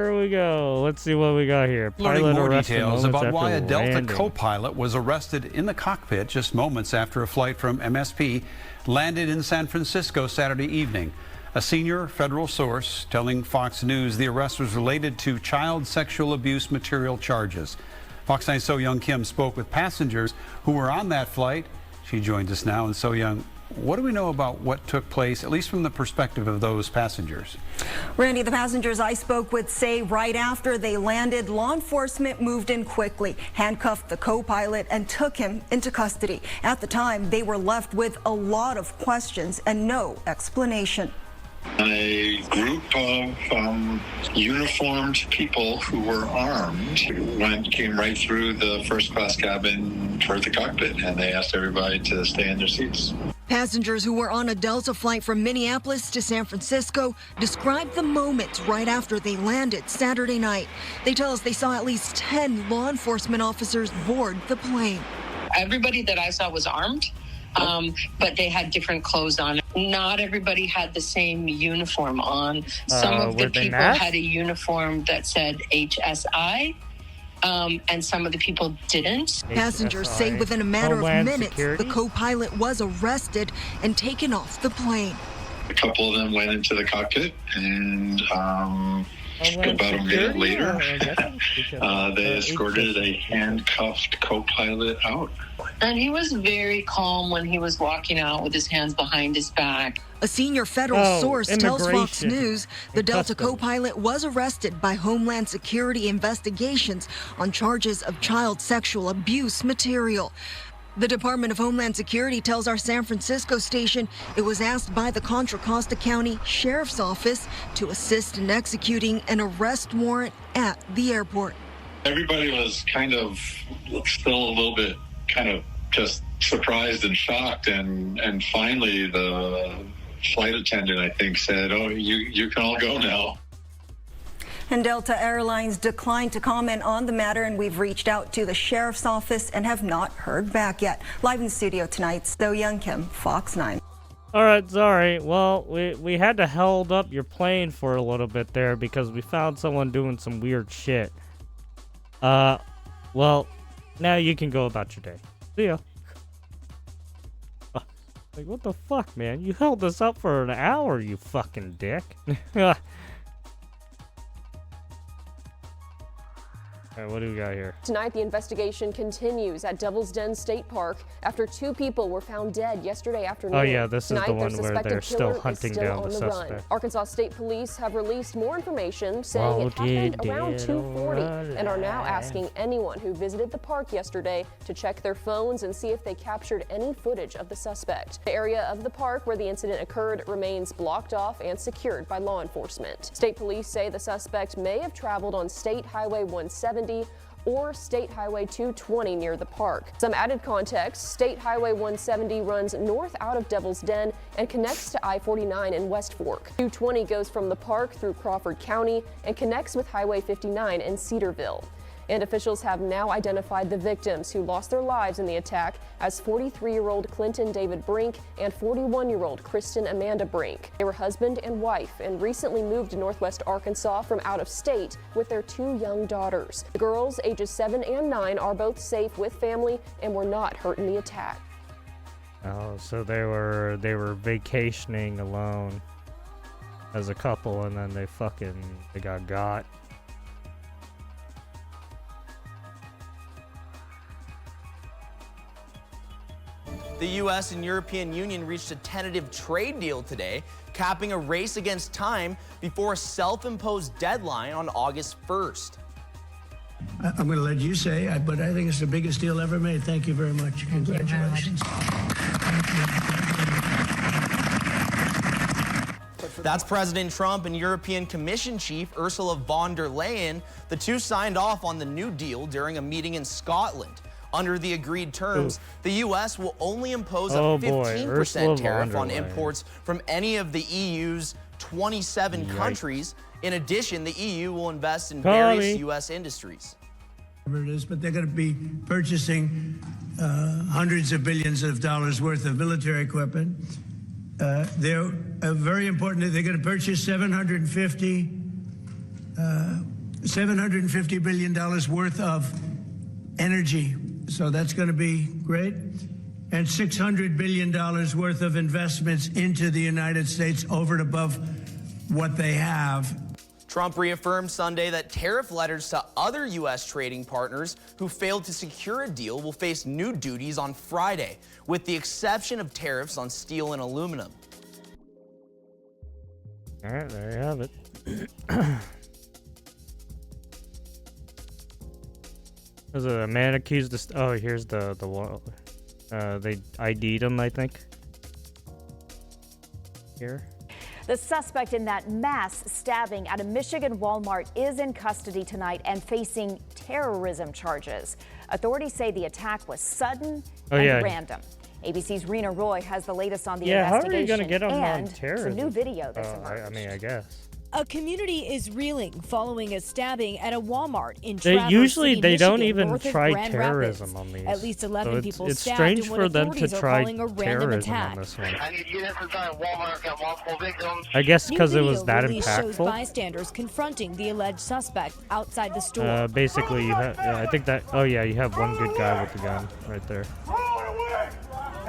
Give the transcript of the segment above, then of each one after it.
Here we go. Let's see what we got here. Learning more details about why a Delta co-pilot was arrested in the cockpit just moments after a flight from MSP landed in San Francisco Saturday evening. A senior federal source telling Fox News the arrest was related to child sexual abuse material charges. Fox 9's So-Young Kim spoke with passengers who were on that flight. She joins us now. And So-Young, what do we know about what took place, at least from the perspective of those passengers? Randy, the passengers I spoke with say right after they landed, law enforcement moved in quickly, handcuffed the co-pilot and took him into custody. At the time, they were left with a lot of questions and no explanation. A group of uniformed people who were armed came right through the first class cabin toward the cockpit, and they asked everybody to stay in their seats. Passengers who were on a Delta flight from Minneapolis to San Francisco described the moments right after they landed Saturday night. They tell us they saw at least 10 law enforcement officers board the plane. Everybody that I saw was armed. But they had different clothes on. Not everybody had the same uniform on. Some of the people had a uniform that said HSI, and some of the people didn't. Passengers say within a matter of minutes, the co-pilot was arrested and taken off the plane. A couple of them went into the cockpit, and about a minute later, they escorted a handcuffed co-pilot out. And he was very calm when he was walking out with his hands behind his back. A senior federal source tells Fox News the Delta co-pilot was arrested by Homeland Security investigations on charges of child sexual abuse material. The Department of Homeland Security tells our San Francisco station it was asked by the Contra Costa County Sheriff's Office to assist in executing an arrest warrant at the airport. Everybody was kind of still a little bit kind of just surprised and shocked, and finally the flight attendant, I think, said, "Oh, you can all go now." And Delta Airlines declined to comment on the matter, and we've reached out to the Sheriff's Office and have not heard back yet. Live in the studio tonight, So-Young Kim, Fox 9. All right, sorry. Well, we had to hold up your plane for a little bit there because we found someone doing some weird shit. Well, now you can go about your day. See ya. Like, what the fuck, man? You held this up for an hour, you fucking dick. All right, what do we got here? Tonight, the investigation continues at Devil's Den State Park after 2 people were found dead yesterday afternoon. Oh yeah, this is the one where they're still hunting down the suspect. Arkansas State Police have released more information saying it happened around 2:40 and are now asking anyone who visited the park yesterday to check their phones and see if they captured any footage of the suspect. The area of the park where the incident occurred remains blocked off and secured by law enforcement. State police say the suspect may have traveled on State Highway 170 or State Highway 220 near the park. Some added context, State Highway 170 runs north out of Devil's Den and connects to I-49 in West Fork. 220 goes from the park through Crawford County and connects with Highway 59 in Cedarville. And officials have now identified the victims who lost their lives in the attack as 43-year-old Clinton David Brink and 41-year-old Kristen Amanda Brink. They were husband and wife and recently moved to Northwest Arkansas from out of state with their 2 young daughters. The girls, ages 7 and 9, are both safe with family and were not hurt in the attack. Oh, so they were vacationing alone as a couple, and then they got. The U.S. and European Union reached a tentative trade deal today, capping a race against time before a self-imposed deadline on August 1st. I'm going to let you say, but I think it's the biggest deal ever made. Thank you very much. Congratulations. That's President Trump and European Commission Chief Ursula von der Leyen. The two signed off on the new deal during a meeting in Scotland. Under the agreed terms, the U.S. will only impose a 15% tariff on imports from any of the EU's 27 countries. In addition, the EU will invest in various U.S. industries. It is, but they're going to be purchasing hundreds of billions of dollars worth of military equipment. They're very important. They're going to purchase 750 $750 billion worth of energy. So that's going to be great. And $600 billion worth of investments into the United States over and above what they have. Trump reaffirmed Sunday that tariff letters to other U.S. trading partners who failed to secure a deal will face new duties on Friday, with the exception of tariffs on steel and aluminum. All right, there you have it. There's a man accused of... Oh, here's the wall. They ID'd him, I think. Here. The suspect in that mass stabbing at a Michigan Walmart is in custody tonight and facing terrorism charges. Authorities say the attack was sudden and random. ABC's Rena Roy has the latest on the investigation. How are you going to get him on terrorism? Some new video that's emerged. I mean, I guess. A community is reeling following a stabbing at a Walmart in Traverse City, Usually they Michigan, don't even north of try Grand terrorism Rapids. on these. At least 11 people it's stabbed strange in what for them to authorities are try calling a random terrorism attack. on this one. I need units inside Walmart, got multiple victims. I guess because it was that shows impactful. bystanders confronting the alleged suspect outside the store. Basically, you have. I think that. Oh yeah, you have one good guy with the gun right there.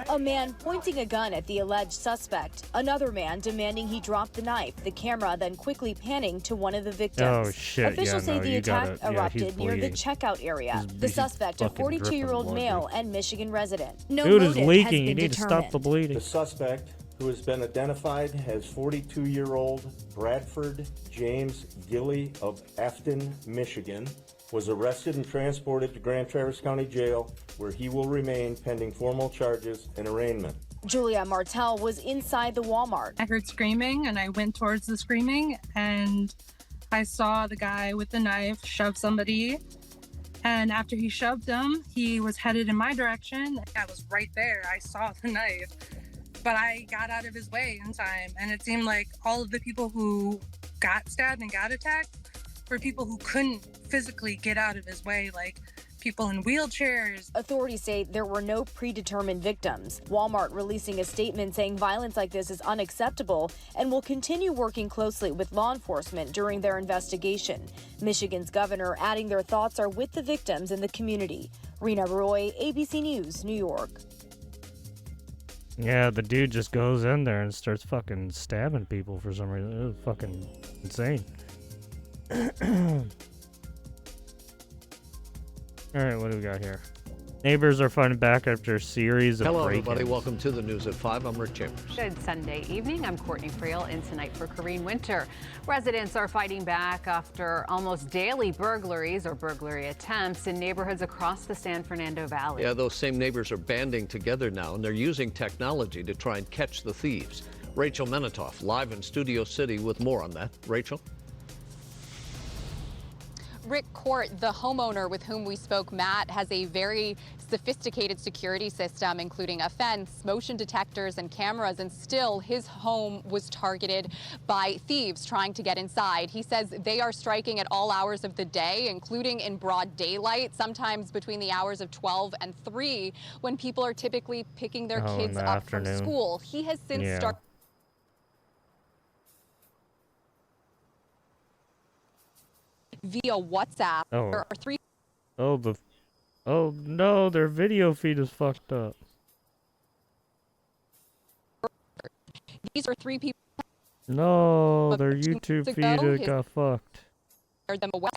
A man pointing a gun at the alleged suspect. Another man demanding he drop the knife. The camera then quickly panning to one of the victims. Oh shit! Officials say the attack erupted near the bleeding. checkout area. The suspect, a 42-year-old male and Michigan resident. No Dude is motive leaking. has been You need to stop the bleeding. The suspect, who has been identified as 42-year-old Bradford James Gilly of Afton, Michigan, was arrested and transported to Grand Traverse County Jail, where he will remain pending formal charges and arraignment. Julia Martell was inside the Walmart. I heard screaming and I went towards the screaming and I saw the guy with the knife shove somebody. And after he shoved him, he was headed in my direction. I was right there. I saw the knife, but I got out of his way in time. And it seemed like all of the people who got stabbed and got attacked were people who couldn't physically get out of his way, like people in wheelchairs. Authorities say there were no predetermined victims. Walmart releasing a statement saying violence like this is unacceptable and will continue working closely with law enforcement during their investigation. Michigan's governor adding their thoughts are with the victims and the community. Rena Roy, ABC News, New York. Yeah, the dude just goes in there and starts fucking stabbing people for some reason. It was fucking insane. Alright, what do we got here? Neighbors are fighting back after a series of Hello, break-ins. everybody. Welcome to the News at 5. I'm Rick Chambers. Good Sunday evening. I'm Courtney Friel in tonight for Corrine Winter. Residents are fighting back after almost daily burglaries or burglary attempts in neighborhoods across the San Fernando Valley. Yeah, those same neighbors are banding together now, and they're using technology to try and catch the thieves. Rachel Menitoff live in Studio City with more on that. Rachel? Rick Court, the homeowner with whom we spoke, Matt, has a very sophisticated security system, including a fence, motion detectors, and cameras, and still his home was targeted by thieves trying to get inside. He says they are striking at all hours of the day, including in broad daylight, sometimes between the hours of 12 and 3, when people are typically picking their kids up from school. He has since started via WhatsApp. Oh. There are 3. Oh no, their video feed is fucked up. These are 3 people. No, their YouTube feed got fucked. Them away.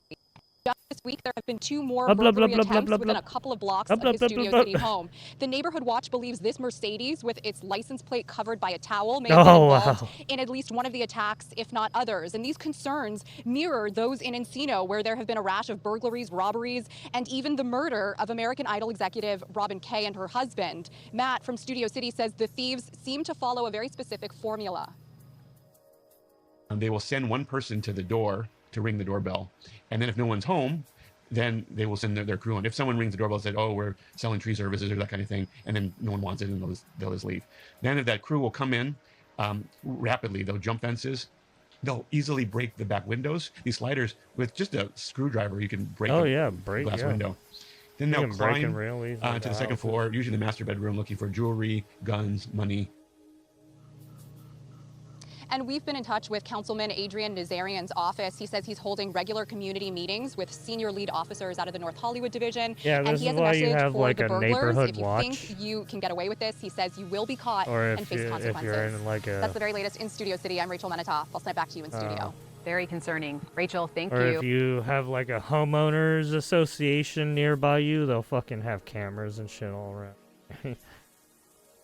Just this week, there have been 2 more burglary attempts within a couple of blocks of his Studio City home. The Neighborhood Watch believes this Mercedes, with its license plate covered by a towel, may have been involved in at least one of the attacks, if not others. And these concerns mirror those in Encino, where there have been a rash of burglaries, robberies, and even the murder of American Idol executive Robin Kay and her husband. Matt from Studio City says the thieves seem to follow a very specific formula. They will send one person to the door to ring the doorbell. And then if no one's home, then they will send their crew. And if someone rings the doorbell and says, oh, we're selling tree services or that kind of thing, and then no one wants it, and they'll just leave. Then if that crew will come in rapidly, they'll jump fences. They'll easily break the back windows. These sliders, with just a screwdriver, you can break a glass window. Then they'll climb to the second floor, usually the master bedroom, looking for jewelry, guns, money. And we've been in touch with Councilman Adrian Nazarian's office. He says he's holding regular community meetings with senior lead officers out of the North Hollywood division. Yeah, and this he has is why a message you have for like the a burglars. neighborhood If you watch. think you can get away with this, he says you will be caught Or and face consequences. if you're in like a... That's the very latest in Studio City. I'm Rachel Menetoff. I'll send it back to you in studio. Very concerning. Rachel, thank Or you. if you have like a homeowners association nearby you, they'll fucking have cameras and shit all around.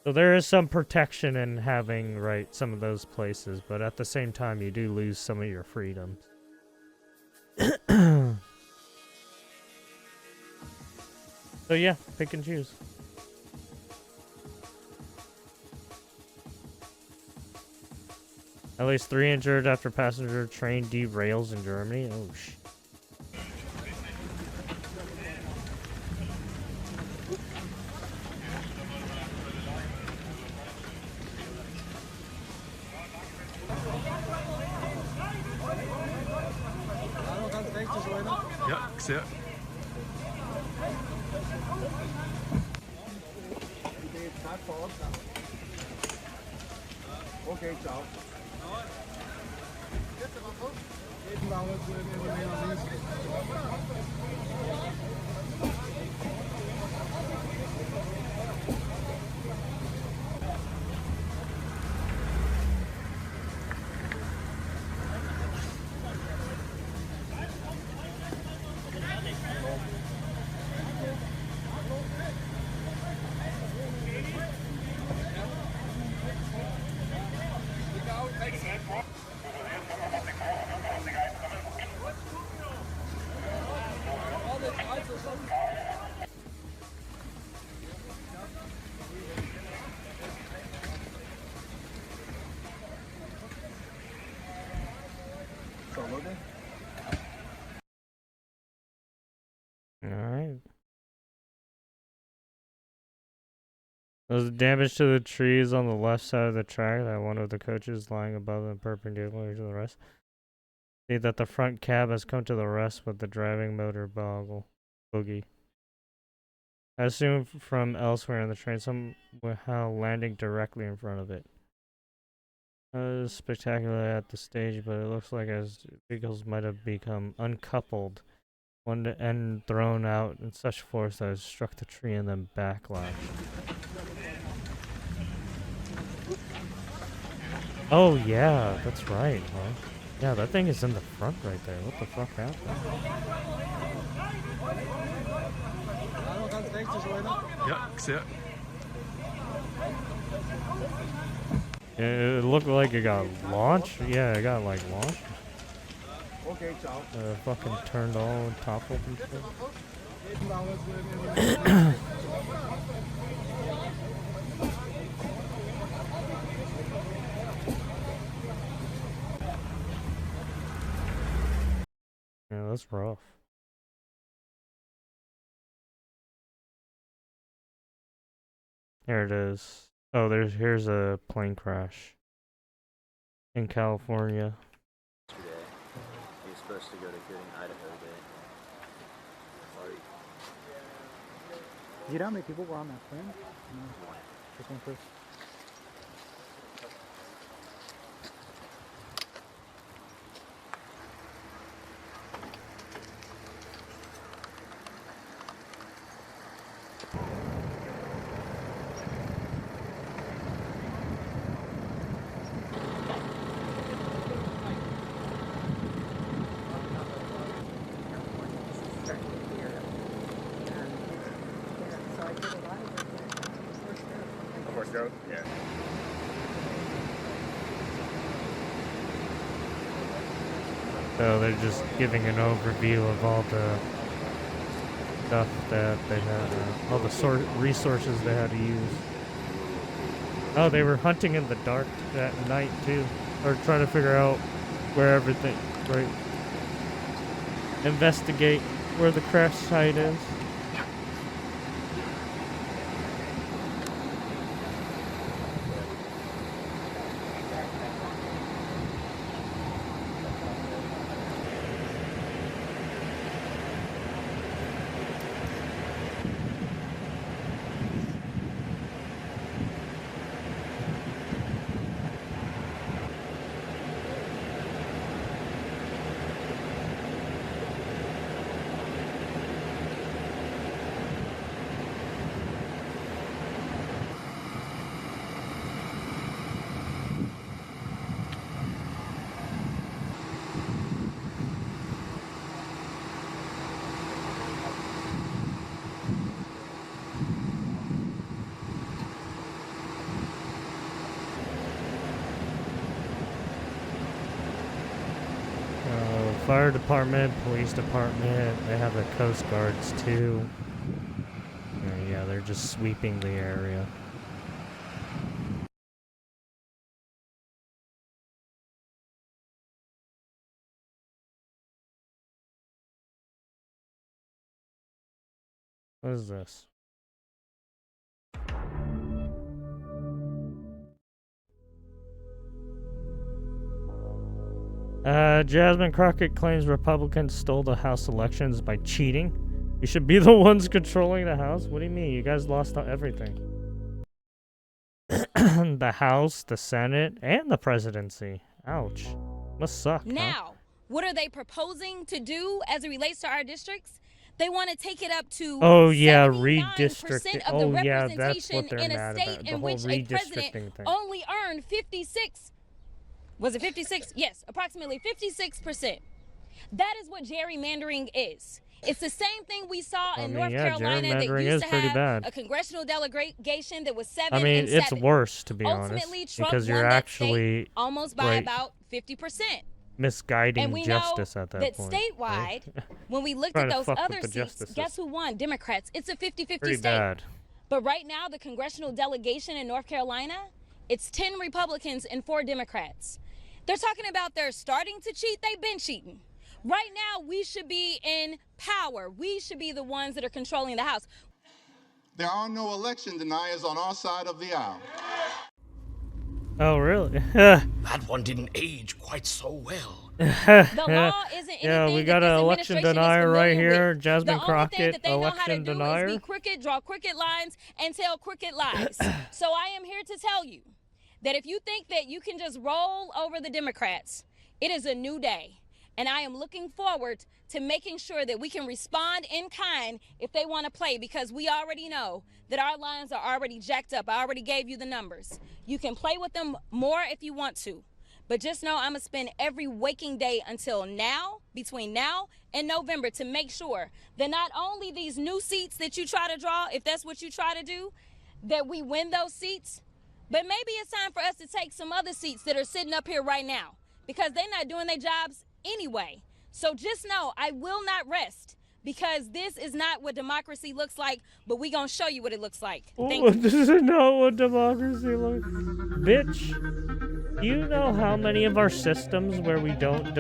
So there is some protection in having, right, some of those places, but at the same time, you do lose some of your freedoms. So yeah, pick and choose. At least 3 injured after passenger train derails in Germany. Oh shit. Ja, ik zie het. Oké, ciao. Alright. There's damage to the trees on the left side of the track that one of the coaches lying above and perpendicular to the rest. See that the front cab has come to the rest with the driving motor bogey. I assume from elsewhere in the train, somehow landing directly in front of it. It was spectacular at the stage, but it looks like as vehicles might have become uncoupled, one end thrown out in such force that it struck the tree and then backlashed. Oh yeah, that's right, huh? Yeah, that thing is in the front right there. What the fuck happened? Ja, ik zie het. It looked like it got launched. Yeah, it got like launched. Oké, ciao. Fucking turned all toppled and shit. Yeah, that's rough. Here it is. Oh, here's a plane crash in California. Yesterday, he was supposed to go to Gooding, Idaho today. Party. Do you know how many people were on that plane? Just one person. Yeah. So they're just giving an overview of all the stuff that they had, all the resources they had to use. Oh, they were hunting in the dark that night too, or trying to figure out where everything, right? Investigate where the crash site is. Fire department, police department, they have the Coast Guards too. Yeah, they're just sweeping the area. What is this? Jasmine Crockett claims Republicans stole the House elections by cheating. You should be the ones controlling the House? What do you mean? You guys lost everything. The House, the Senate, and the presidency. Ouch. Must suck. Now, what are they proposing to do as it relates to our districts? They want to take it up to redistricting. Of the that's what they're in a mad state about. The in whole which a president redistricting thing. only earned 56. Was it 56? Yes, approximately 56%. That is what gerrymandering is. It's the same thing we saw in North Carolina that used to have a congressional delegation that was 7 and 7. It's worse, to be Ultimately, honest, Trump because won you're that actually state almost by about 50%. misguiding and we justice know at that point. Statewide, right? when we looked at those other seats, guess who won? Democrats. It's a 50-50 Pretty state. bad. But right now, the congressional delegation in North Carolina, it's 10 Republicans and 4 Democrats. They're talking about they're starting to cheat. They've been cheating. Right now, we should be in power. We should be the ones that are controlling the House. There are no election deniers on our side of the aisle. Oh, really? That one didn't age quite so well. The law isn't anything we got an election denier right here. Jasmine that Crockett, they election know how to denier. Do is be crooked, draw crooked lines, and tell crooked lies. So I am here to tell you that if you think that you can just roll over the Democrats, it is a new day. And I am looking forward to making sure that we can respond in kind if they want to play, because we already know that our lines are already jacked up. I already gave you the numbers. You can play with them more if you want to. But just know I'm going to spend every waking day until now, between now and November, to make sure that not only these new seats that you try to draw, if that's what you try to do, that we win those seats, but maybe it's time for us to take some other seats that are sitting up here right now, because they're not doing their jobs anyway. So just know I will not rest, because this is not what democracy looks like, but we gonna show you what it looks like. Thank you. This is not what democracy looks like. Bitch, you know how many of our systems where we don't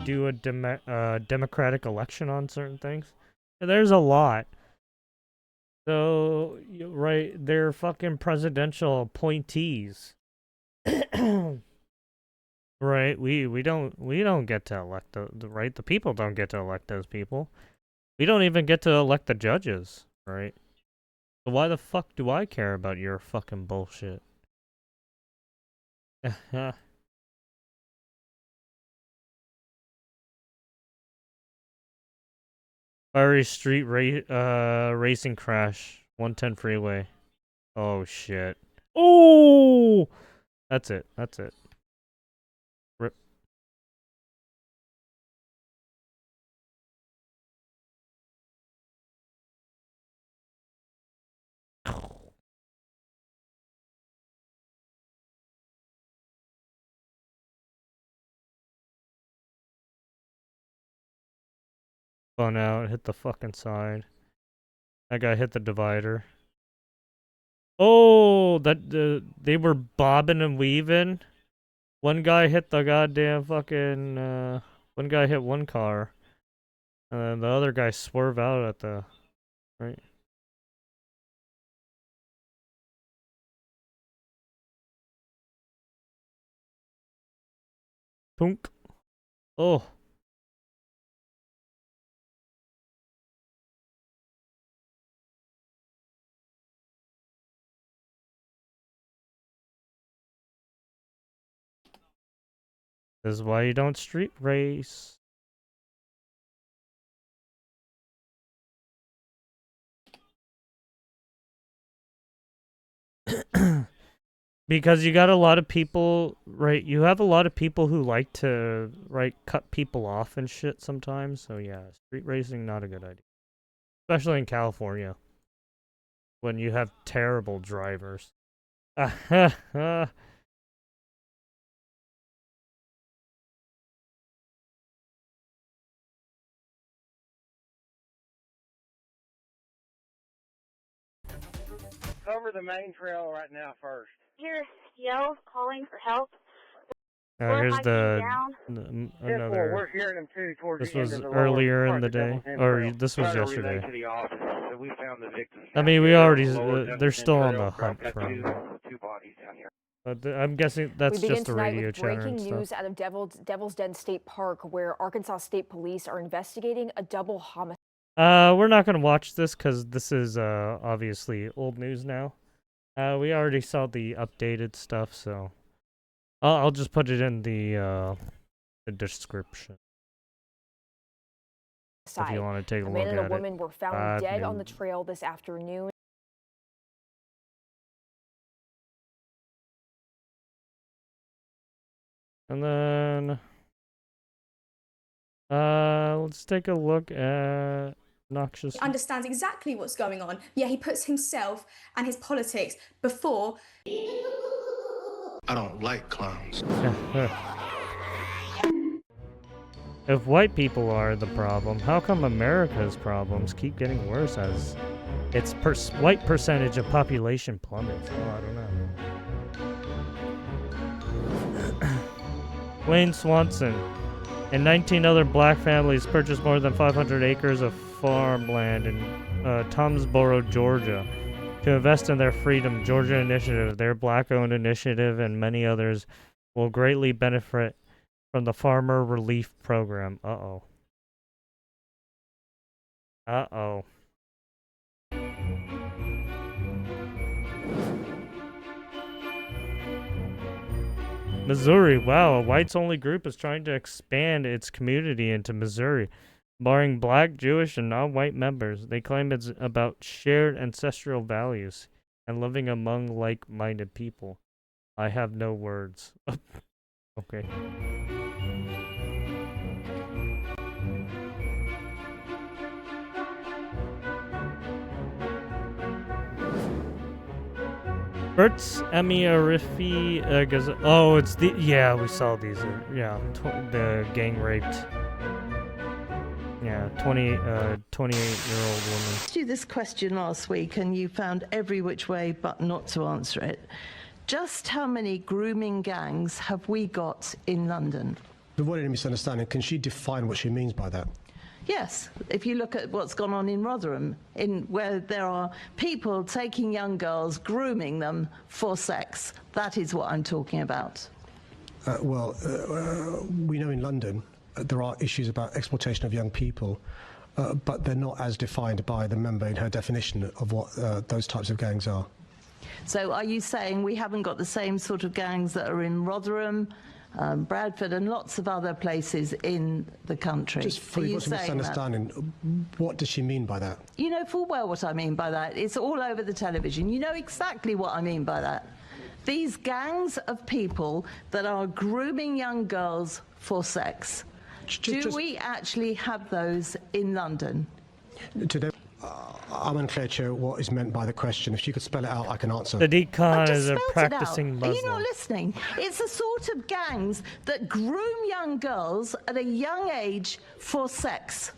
do a democratic election on certain things? There's a lot. So, right, they're fucking presidential appointees. Right, we don't get to elect the people don't get to elect those people. We don't even get to elect the judges, right? So why the fuck do I care about your fucking bullshit? Fiery Street racing crash, 110 freeway. Oh shit. Oh! That's it. Rip. Spun out, hit the fucking side. That guy hit the divider. Oh, they were bobbing and weaving. One guy hit the goddamn fucking, one guy hit one car. And then the other guy swerved out at the, right? Punk. Oh. This is why you don't street race. Because you got a lot of people, right? You have a lot of people who like to, right, cut people off and shit sometimes. So yeah, street racing, not a good idea. Especially in California. When you have terrible drivers. Cover the main trail right now first. Here's yells calling for help. Here's the another. We're hearing them too towards This the end was of the earlier lower in the part of day, Devil's End or Trail. this was Trying to relay yesterday. to the office that we found the victims I down mean, we here on already the lower they're Devil's still End on Trail. the hunt Got for two him. bodies down here. But I'm guessing that's we begin just the tonight radio with chatter breaking and stuff. news out of Devil's Den State Park, where Arkansas State Police are investigating a double homicide. We're not gonna watch this because this is obviously old news now. We already saw the updated stuff, so I'll just put it in the description if you want to take a A look man and at a it. woman were found Bad dead on the news. trail this afternoon. And then let's take a look at Noxious. He understands exactly what's going on. Yeah, he puts himself and his politics before. I don't like clowns. If white people are the problem, how come America's problems keep getting worse as its white percentage of population plummets? Oh, I don't know. Wayne Swanson and 19 other black families purchased more than 500 acres of farmland in Tomsboro, Georgia, to invest in their Freedom Georgia initiative. Their black-owned initiative and many others will greatly benefit from the Farmer Relief Program. Uh-oh. Uh-oh. Missouri. Wow, a whites-only group is trying to expand its community into Missouri, barring black, Jewish, and non-white members. They claim it's about shared ancestral values and living among like-minded people. I have no words. Okay. Bert's Emiarifi oh, it's the yeah, we saw these. Yeah, the gang raped. Yeah, 28-year-old woman. I asked you this question last week, and you found every which way but not to answer it. Just how many grooming gangs have we got in London? To avoid any misunderstanding, can she define what she means by that? Yes, if you look at what's gone on in Rotherham, where there are people taking young girls, grooming them for sex, that is what I'm talking about. We know in London there are issues about exploitation of young people, but they're not as defined by the member in her definition of what those types of gangs are. So are you saying we haven't got the same sort of gangs that are in Rotherham, Bradford and lots of other places in the country? Just for what's a misunderstanding, what does she mean by that? You know full well what I mean by that. It's all over the television. You know exactly what I mean by that. These gangs of people that are grooming young girls for sex. Do we actually have those in London? Today, I'm unclear, Chair, what is meant by the question. If she could spell it out, I can answer. Sadiq Khan is a practicing Muslim. Are you not listening? It's the sort of gangs that groom young girls at a young age for sex.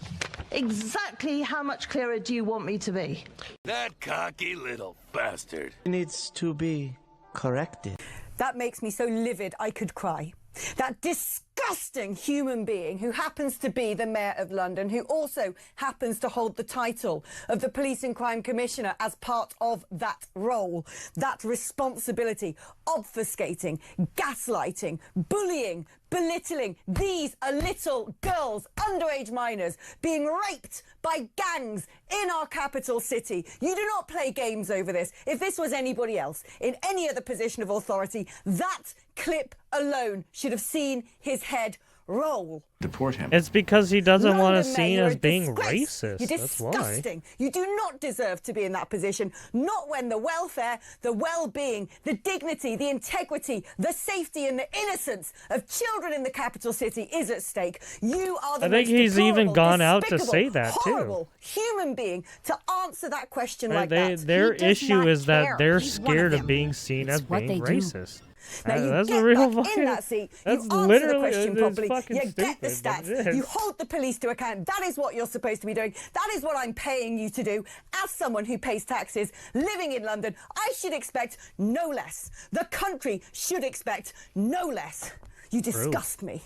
Exactly how much clearer do you want me to be? That cocky little bastard needs to be corrected. That makes me so livid I could cry. That disgusting human being who happens to be the Mayor of London, who also happens to hold the title of the Police and Crime Commissioner as part of that role, that responsibility, obfuscating, gaslighting, bullying, belittling. These are little girls, underage minors, being raped by gangs in our capital city. You do not play games over this. If this was anybody else in any other position of authority, that clip alone should have seen his head roll. Deport him. It's because he doesn't want to London seen Mayor, as you're a being disgrace. racist. You're That's why. disgusting. You do not deserve to be in that position. Not when the welfare, the well-being, the dignity, the integrity, the safety and the innocence of children in the capital city is at stake. You are the I think most he's even deplorable, gone out to despicable, say that, too. horrible human being to answer that question like Their that. issue is that they're He's one of scared of them. being seen as being racist. Now you That's get a real back fucking, in that seat, you that's answer the literally question it's properly, fucking you stupid, get the but stats, it is. you hold the police to account. That is what you're supposed to be doing. That is what I'm paying you to do. As someone who pays taxes, living in London, I should expect no less. The country should expect no less. You disgust me.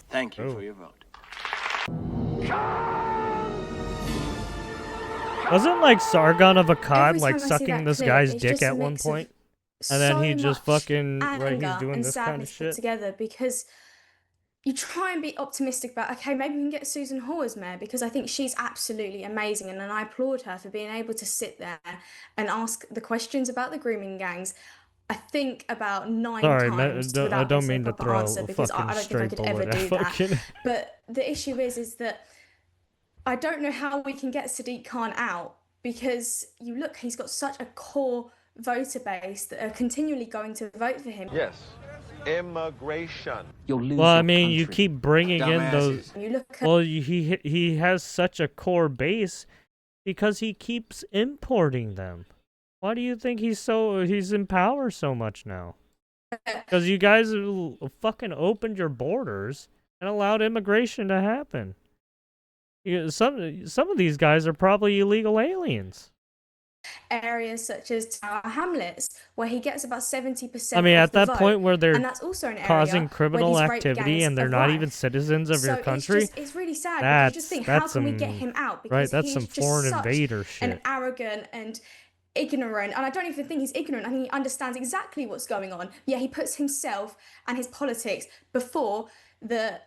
Thank you for your vote. Wasn't like Sargon of Akkad Every like time I see sucking that this clip, guy's it's dick just a at one mix of point? And then he so just much fucking, right, he's anger doing and this kind of sadness put shit. together, because you try and be optimistic about, okay, maybe we can get Susan Hall as mayor, because I think she's absolutely amazing, and I applaud her for being able to sit there and ask the questions about the grooming gangs. I think about 9 Sorry, times I without don't getting mean a to proper throw answer, a because fucking I don't think I straight could ever bullet at do that. fucking- But the issue is that I don't know how we can get Sadiq Khan out, because you look, he's got such a core voter base that are continually going to vote for him. Yes. Immigration. Well, I mean, you keep bringing in those. You look at- Well, he has such a core base because he keeps importing them. Why do you think he's in power so much now? Because you guys fucking opened your borders and allowed immigration to happen. Some of these guys are probably illegal aliens. areas such as Tower Hamlets, where he gets about 70%. I mean, of at the that vote, point where they're and that's also an area causing where criminal these rape activity gangs and they're not arrive. even citizens of So your country, it's really sad, because you just think, how can we get some- him out? right, Because that's he's some just foreign such invader shit. an arrogant and ignorant, and I don't even think he's ignorant. I think he understands exactly what's going on. Yeah, he puts himself and his politics before the.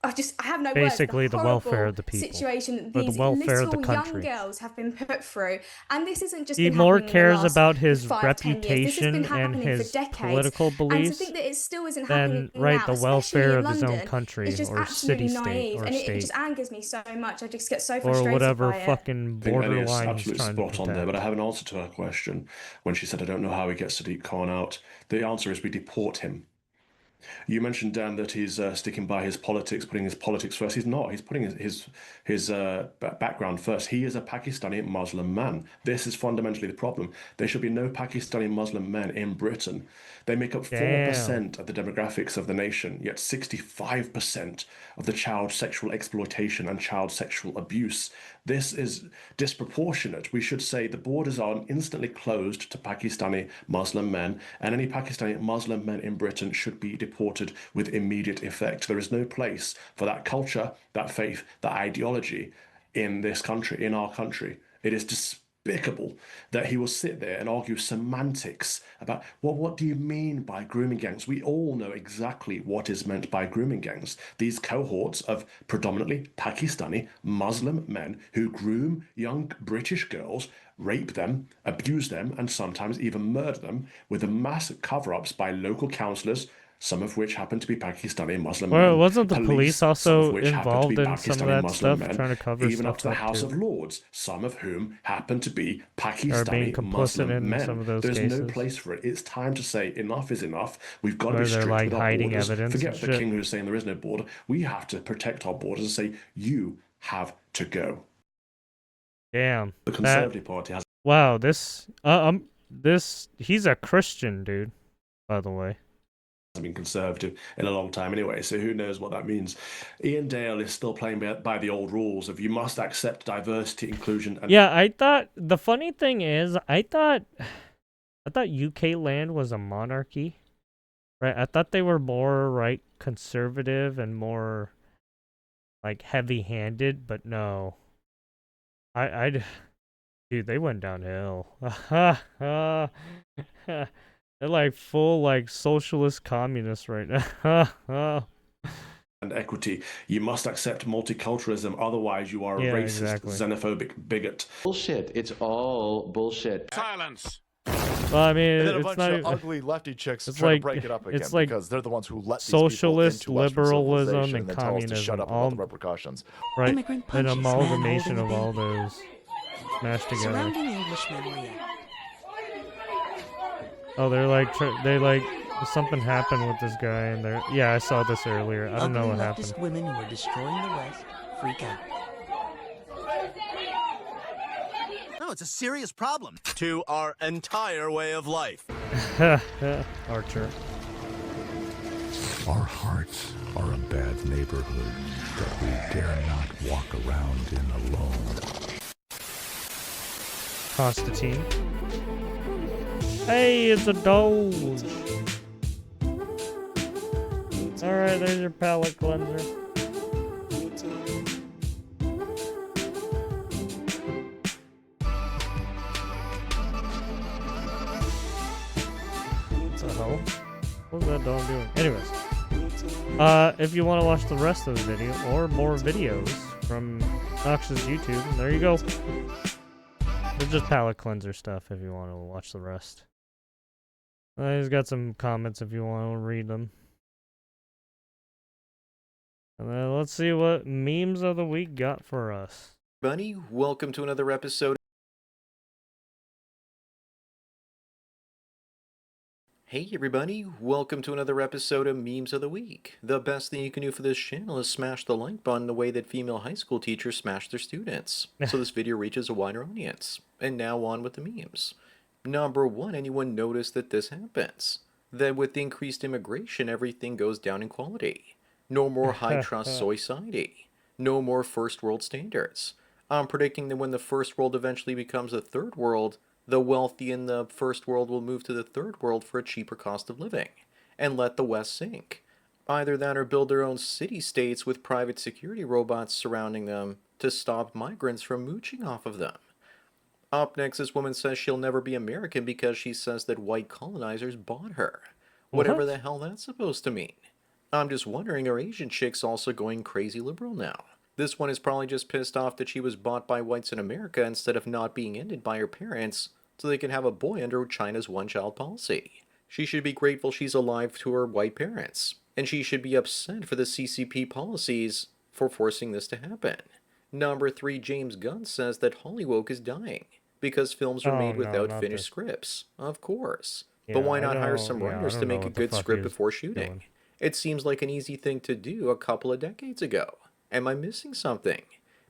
I have no Basically words. the welfare of the people, Situation that or the these welfare of little the young country. girls have been put through, and this isn't just. He been more happening in the cares last about his 5-10 years. This has been reputation and happening for his decades. political And to beliefs think that it still isn't than happening right now, the especially welfare in of his own London, country it's just or absolutely city-state naive, or and it state. just angers me so much. I just get so or frustrated whatever by it. fucking I think Elliot's borderline he's absolutely trying to spot on protect. there, but I have an answer to her question when she said, I don't know how he gets Sadiq Khan out. The answer is we deport him. You mentioned, Dan, that he's sticking by his politics, putting his politics first. He's not. He's putting his background first. He is a Pakistani Muslim man. This is fundamentally the problem. There should be no Pakistani Muslim men in Britain. They make up 4% of the demographics of the nation, yet 65% of the child sexual exploitation and child sexual abuse. This is disproportionate. We should say the borders are instantly closed to Pakistani Muslim men, and any Pakistani Muslim men in Britain should be deported with immediate effect. There is no place for that culture, that faith, that ideology in this country, in our country. It is despicable that he will sit there and argue semantics about, well, what do you mean by grooming gangs? We all know exactly what is meant by grooming gangs. These cohorts of predominantly Pakistani Muslim men who groom young British girls, rape them, abuse them, and sometimes even murder them, with the massive cover-ups by local councillors, some of which happen to be Pakistani Muslim men. Well, wasn't the police some also of which happen to be involved in some of Pakistani that Muslim stuff, men, trying to cover even up to the stuff up House too? of Lords, some of whom happen to be Or being Pakistani complicit Muslim in men. some of those There's cases. no place for it. It's time to say enough is enough. We've got to Where be they're, strict like, with our hiding borders. evidence Forget and the shit. king who's saying there is no border. We have to protect our borders and say you have to go. Damn. The Conservative Party has. Wow, this he's a Christian dude, by the way. Been conservative in a long time anyway, so who knows what that means. Ian Dale is still playing by the old rules of you must accept diversity, inclusion, and Yeah, I thought the funny thing is I thought UK land was a monarchy. Right? I thought they were more right conservative and more like heavy-handed, but no. Dude, they went downhill. They're like full like socialist communists right now. and equity. You must accept multiculturalism, otherwise you are a racist, xenophobic bigot. Bullshit. It's all bullshit. Silence. Well, I mean, And then a it's bunch not of even- ugly lefty chicks it's try like- to break it up again it's like because they're the ones who let these socialist people into Western liberalism civilization and then tell us to shut communism, up all about the repercussions. right, Immigrant an punches, man amalgamation holding of a all those smashed together. Surrounding Englishmen react. Oh, they're like something happened with this guy, and they're yeah, I saw this earlier. I don't know what happened. Leftist women who are destroying the West freak out. No, it's a serious problem to our entire way of life. Archer. Our hearts are a bad neighborhood that we dare not walk around in alone. Constantine. Hey, it's a Doge. Alright, there's your palate cleanser. What the hell? What's that dog doing? Anyways. If you want to watch the rest of the video, or more videos from Nox's YouTube, there you go. It's just palate cleanser stuff if you want to watch the rest. He's got some comments if you want to read them. And then let's see what memes of the week got for us. Bunny, welcome to another episode. Hey everybody, welcome to another episode of Memes of the Week. The best thing you can do for this channel is smash the like button the way that female high school teachers smash their students, so this video reaches a wider audience. And now on with the memes. Number 1, anyone notice that this happens? That with increased immigration, everything goes down in quality. No more high-trust society. No more first world standards. I'm predicting that when the first world eventually becomes a third world, the wealthy in the first world will move to the third world for a cheaper cost of living, and let the West sink. Either that or build their own city-states with private security robots surrounding them to stop migrants from mooching off of them. Up next, this woman says she'll never be American because she says that white colonizers bought her. Whatever the hell that's supposed to mean. I'm just wondering, are Asian chicks also going crazy liberal now? This one is probably just pissed off that she was bought by whites in America instead of not being ended by her parents so they can have a boy under China's one-child policy. She should be grateful she's alive to her white parents, and she should be upset for the CCP policies for forcing this to happen. Number 3, James Gunn says that Hollywood is dying because films are made without finished scripts. Of course. But why not hire some writers to make a good script before shooting? It seems like an easy thing to do a couple of decades ago. Am I missing something?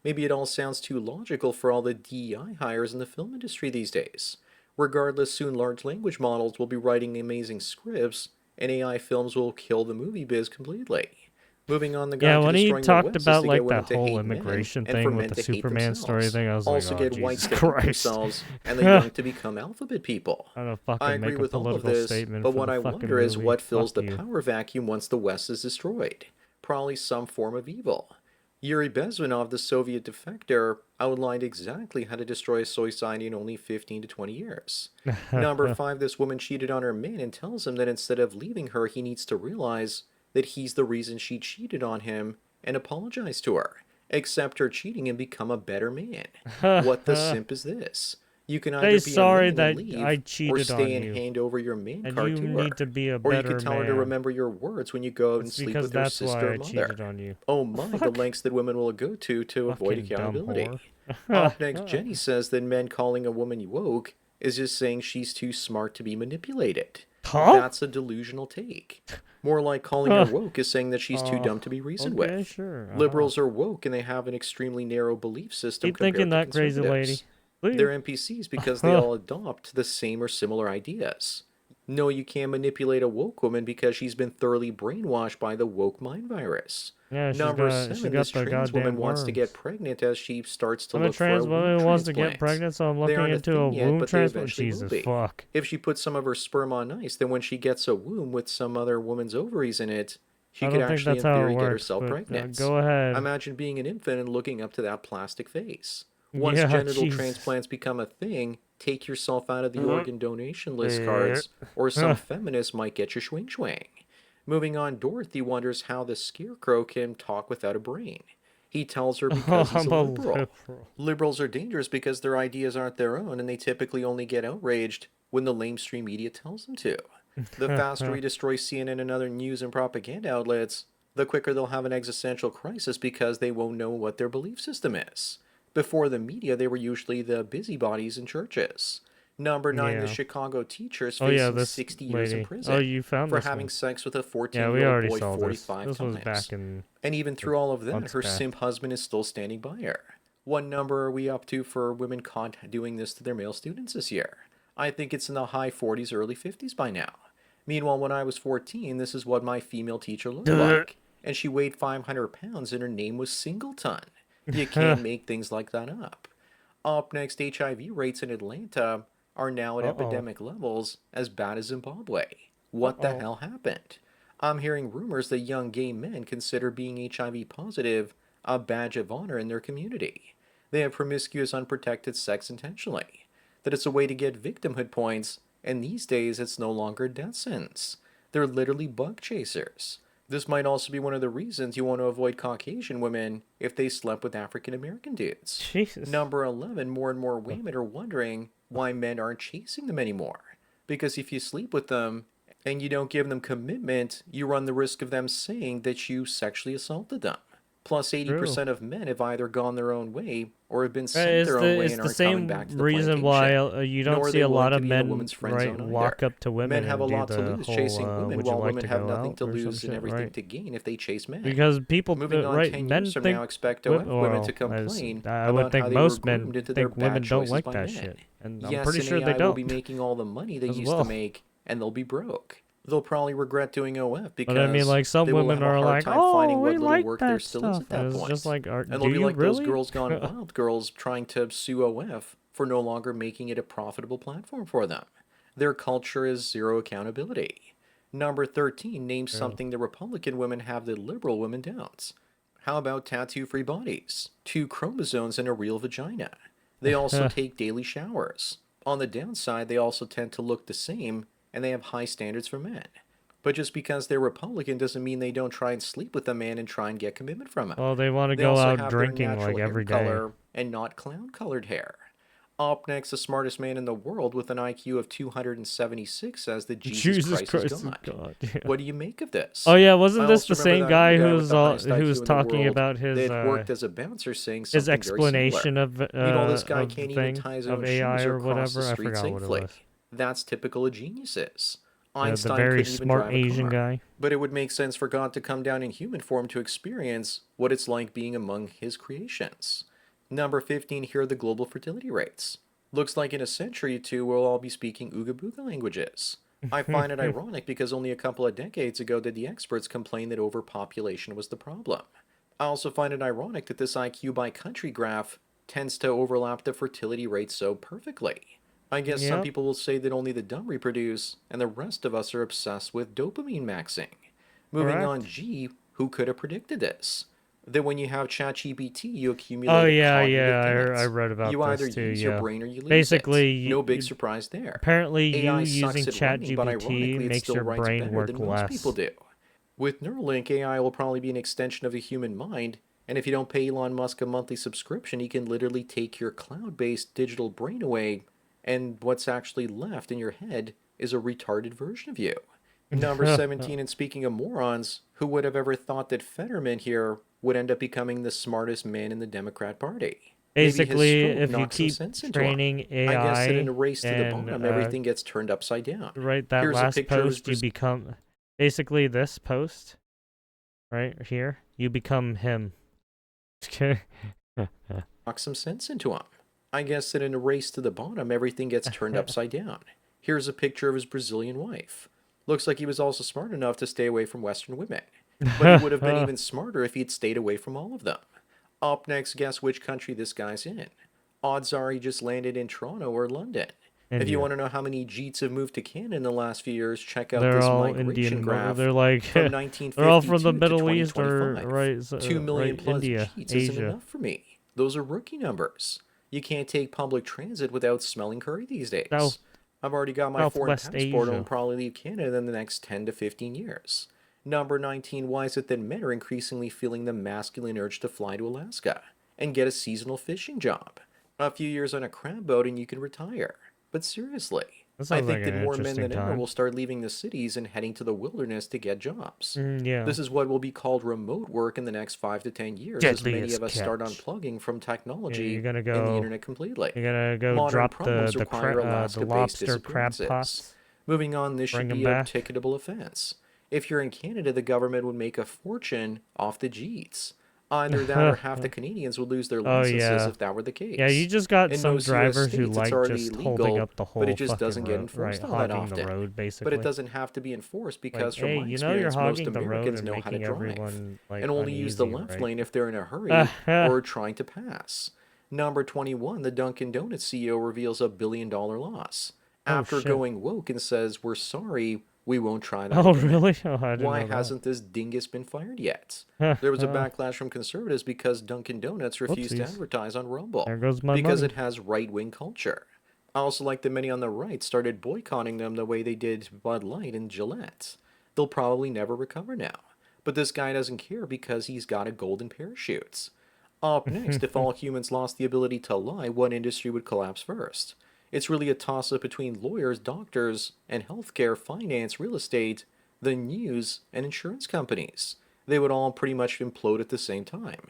Maybe it all sounds too logical for all the DEI hires in the film industry these days. Regardless, soon large language models will be writing amazing scripts, and AI films will kill the movie biz completely. Moving on, the guy when he talked about like that whole immigration thing with the Superman story thing, I was also like, oh, get whites Jesus to hate Christ. themselves and the young to become alphabet people. I don't fucking I agree make a with all of political this, statement but for what the I fucking wonder is movie. what fills Fuck the you. power vacuum once the West is destroyed. Probably some form of evil. Yuri Bezmenov, the Soviet defector, outlined exactly how to destroy a society in only 15 to 20 years. Number 5, this woman cheated on her man and tells him that instead of leaving her, he needs to realize that he's the reason she cheated on him and apologize to her, accept her cheating and become a better man. What the simp is this? You can either Say be sorry a man and that leave, I or cheated stay on and you. hand over your man And card you to her. need to be a Or you better can tell her to man. remember your words when you go out and It's sleep because with her that's why sister I or mother. cheated on you. Oh my, the lengths that women will go to avoid Fucking dumb accountability. whore. Up next, Jenny says that men calling a woman woke is just saying she's too smart to be manipulated. Huh? That's a delusional take. More like calling her woke is saying that she's too dumb to be reasoned okay, with. sure. Liberals are woke and they have an extremely narrow belief system Keep compared thinking to that, crazy conservatives. lady. They're NPCs because they all adopt the same or similar ideas. No, you can't manipulate a woke woman because she's been thoroughly brainwashed by the woke mind virus. Yeah, she's Number got- she 7, got this the trans woman goddamn wants to worms. get pregnant as she starts to I'm a look for trans a woman womb who wants to get transplant. pregnant, so I'm They looking aren't into thing a yet, womb but they transplant. eventually will Jesus be. fuck. If she puts some of her sperm on ice, then when she gets a womb with some other woman's ovaries in it, she I could don't think actually, in that's how it theory, get works, herself but, pregnant. go ahead. Imagine being an infant and looking up to that plastic face. Once Yeah, genital Jesus. transplants become a thing, take yourself out of the Mhm. organ donation list cards, or some feminists might get you swing. Moving on, Dorothy wonders how the scarecrow can talk without a brain. He tells her because he's I'm a a liberal. liberal. Liberals are dangerous because their ideas aren't their own, and they typically only get outraged when the lamestream media tells them to. The faster we destroy CNN and other news and propaganda outlets, the quicker they'll have an existential crisis because they won't know what their belief system is. Before the media, they were usually the busybodies in churches. Number 9, the Yeah. Chicago teachers Oh, yeah, facing this 60 years in lady. prison Oh, you found for this having one. sex with a Yeah, we 14-year-old already boy saw this. 45 This times. was back in And even through all of that, months her back. simp husband is still standing by her. What number are we up to for women doing this to their male students this year? I think it's in the high 40s, early 50s by now. Meanwhile, when I was 14, this is what my female teacher looked like. And she weighed 500 pounds and her name was Singleton. You can't make things like that up. Up next, HIV rates in Atlanta are now at epidemic levels as bad as Zimbabwe. What the hell happened? I'm hearing rumors that young gay men consider being HIV positive a badge of honor in their community. They have promiscuous, unprotected sex intentionally. That it's a way to get victimhood points, and these days it's no longer a death sentence. They're literally bug chasers. This might also be one of the reasons you want to avoid Caucasian women if they slept with African American dudes. Jesus. Number 11, more and more women are wondering why men aren't chasing them anymore. Because if you sleep with them and you don't give them commitment, you run the risk of them saying that you sexually assaulted them. Plus, 80% of men have either gone their own way or have been sent their own way and aren't coming back to the reason why you don't see a lot of men walk up to women. Men have a and lot do to the lose whole, chasing women, would you while like women to have go nothing out to or some lose and shit, everything right? to gain if they chase men. Because people, Moving on, right, 10 men years from think now expect OF women to complain I would about think how they most were men groomed into their think women bad don't choices like by that men. shit, and I'm Yes, pretty and sure AI they will don't. be making all the money they as used well. to make, and they'll be broke. They'll probably regret doing OF because But I mean, like, some they will women have a are hard like, time finding oh, what we little like work there that still is stuff. at that And it's point. just like, And do they'll be you like really? those girls gone wild girls trying to sue OF for no longer making it a profitable platform for them. Their culture is zero accountability. Number 13, name something the Republican women have that liberal women don't. How about tattoo-free bodies? 2 chromosomes and a real vagina. They also take daily showers. On the downside, they also tend to look the same, and they have high standards for men. But just because they're Republican doesn't mean they don't try and sleep with a man and try and get commitment from him. Well, they want to They go also out have their drinking natural like hair every day. color and not clown-colored hair. Up next, the smartest man in the world with an IQ of 276 says that Jesus Christ is God. Yeah. What do you make of this? Oh yeah, wasn't I this also the remember same that guy guy who with was the highest IQ who was in the talking world about his that worked as a bouncer saying his something very explanation similar. of Meanwhile, this guy of can't the even thing tie his of own AI shoes or or cross the whatever? I street forgot what safely. it was. That's typical of geniuses. The Einstein very couldn't even smart drive a Asian car. guy. But it would make sense for God to come down in human form to experience what it's like being among his creations. Number 15, here are the global fertility rates. Looks like in a century or two we'll all be speaking Ooga Booga languages. I find it ironic because only a couple of decades ago did the experts complain that overpopulation was the problem. I also find it ironic that this IQ by country graph tends to overlap the fertility rates so perfectly. I guess some Yep. people will say that only the dumb reproduce, and the rest of us are obsessed with dopamine maxing. Moving on, G, who could have predicted this? That when you have ChatGPT, you accumulate Oh a yeah, cognitive yeah, debt. I read about You this either too. use Yeah, your brain or you lose basically, it. No big surprise there. Apparently, AI you sucks using at writing, but ChatGPT ironically, it makes still your writes brain better work than most less. people do. With Neuralink, AI will probably be an extension of the human mind, and if you don't pay Elon Musk a monthly subscription, he can literally take your cloud-based digital brain away, and what's actually left in your head is a retarded version of you. Number 17, and speaking of morons, who would have ever thought that Fetterman here would end up becoming the smartest man in the Democrat Party? Basically, Maybe his stroke if you knocked some keep sense into him. training I guess that in AI a race to the and bottom, everything gets turned upside down. right, that Here's a last picture of his post, you become basically this post right here. You become him. Okay. knock some sense into him. I guess that in a race to the bottom, everything gets turned upside down. Here's a picture of his Brazilian wife. Looks like he was also smart enough to stay away from Western women. But he would have been even smarter if he'd stayed away from all of them. Up next, guess which country this guy's in. Odds are he just landed in Toronto or London. If India. you want to know how many Jeets have moved to Canada in the last few years, check out They're this all migration Indian. graph They're like from they're all from the 1952 to Middle East or 2025. right, 2 million right, plus India, Jeets isn't Asia. enough for me. Those are rookie numbers. You can't take public transit without smelling curry these days. South- I've already got my foreign Southwest passport and Asia. will probably leave Canada in the next 10 to 15 years. Number 19, why is it that men are increasingly feeling the masculine urge to fly to Alaska and get a seasonal fishing job? A few years on a crab boat and you can retire. But seriously, That I sounds think like that an more men interesting than ever time. will start leaving the cities and heading to the wilderness to get jobs. Yeah. This is what will be called remote work in the next 5 to 10 years as many Deadliest of us start catch. unplugging from technology You're gonna and the go. internet completely. You're gonna go Modern drop problems the require the Alaska-based lobster crab disappearances. pots. Moving on, this Bring should 'em be back. a ticketable offense. If you're in Canada, the government would make a fortune off the Jeets. Either that or half the Canadians would lose their licenses if that were the case. Yeah, you just got In some most US drivers who states, it's like already just legal, holding up the whole but it just fucking doesn't get road, enforced right, all that hogging often. the road, basically. But it doesn't have to be enforced because, from hey, my you know you're experience, most hogging the road Americans and know how to making drive everyone, like, and only use the uneasy, left right? lane if they're in a hurry or trying to pass. Number 21, the Dunkin' Donuts CEO reveals $1 billion loss after shit. going woke and says, "We're sorry, we won't try that Oh, again." really? Oh, I didn't Why know that. hasn't this dingus been fired yet? There was a backlash from conservatives because Dunkin' Donuts refused to Whoopsies. advertise on Rumble There goes my because money. it has right-wing culture. I also like that many on the right started boycotting them the way they did Bud Light and Gillette. They'll probably never recover now. But this guy doesn't care because he's got a golden parachute. Up next, if all humans lost the ability to lie, what industry would collapse first? It's really a toss-up between lawyers, doctors, and healthcare, finance, real estate, the news, and insurance companies. They would all pretty much implode at the same time.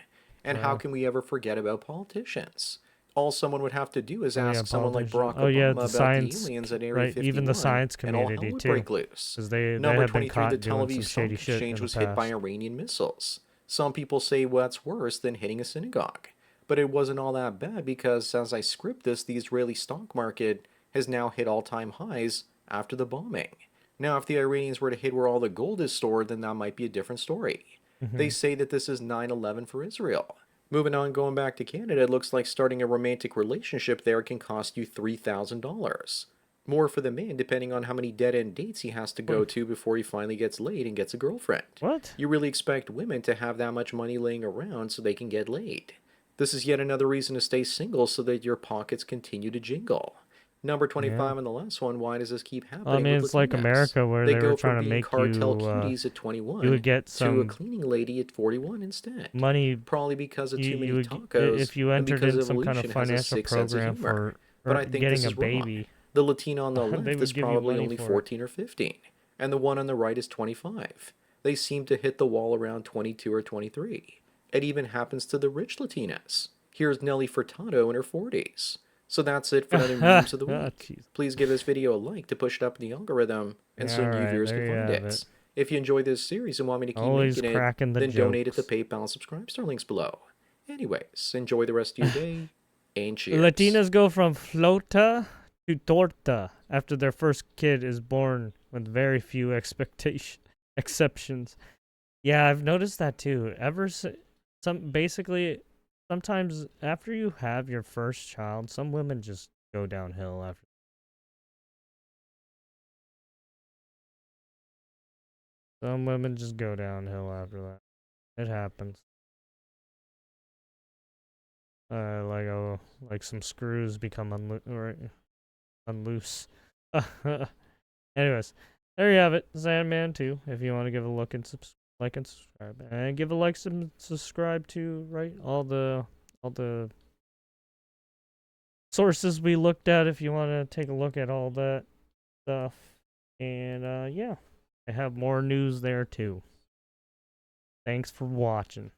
And how can we ever forget about politicians? All someone would have to do is ask someone like Barack Obama about the aliens at Area 51, even the science and all hell community would too, break loose. because they Number have been 23, the caught Tel doing Aviv some shady Stock shit in Exchange the was hit by past. Iranian missiles. Some people say what's worse than hitting a synagogue. But it wasn't all that bad because, as I script this, the Israeli stock market has now hit all-time highs after the bombing. Now, if the Iranians were to hit where all the gold is stored, then that might be a different story. They say that this is 9/11 for Israel. Moving on, going back to Canada, it looks like starting a romantic relationship there can cost you $3,000. More for the man, depending on how many dead-end dates he has to go to before he finally gets laid and gets a girlfriend. What? You really expect women to have that much money laying around so they can get laid. This is yet another reason to stay single so that your pockets continue to jingle. Number 25 and the last one, why does this keep happening? I mean, with it's like Latinas? America where they go were from trying to being make cartel you, cuties at 21 you would get to a some cleaning lady at 41 instead. money. Probably because of too You many would, tacos if you and entered because in some kind of evolution has a financial sick sense of program humor. for But I think getting this a is wrong. baby. The Latina on the They left would is give you probably money only for it. 14 or 15, and the one on the right is 25. They seem to hit the wall around 22 or 23. It even happens to the rich Latinas. Here's Nelly Furtado in her 40s. So that's it for another Memes of the Week. Please give this video a like to push it up in the algorithm, and so new Alright, viewers there can you find have it. it. If you enjoyed this series and want me to keep Always making cracking it, the then donate at the jokes. PayPal and Subscribe Star links below. Anyways, enjoy the rest of your day, and cheers. Latinas go from flota to torta after their first kid is born with very few exceptions. Yeah, I've noticed that too. Sometimes after you have your first child, some women just go downhill after. Some women just go downhill after that. It happens. Like some screws become unloose. Anyways, there you have it. Sandman 2. If you want to give a look and like and subscribe, and give a like and subscribe to all the sources we looked at. If you want to take a look at all that stuff, and yeah, I have more news there too. Thanks for watching.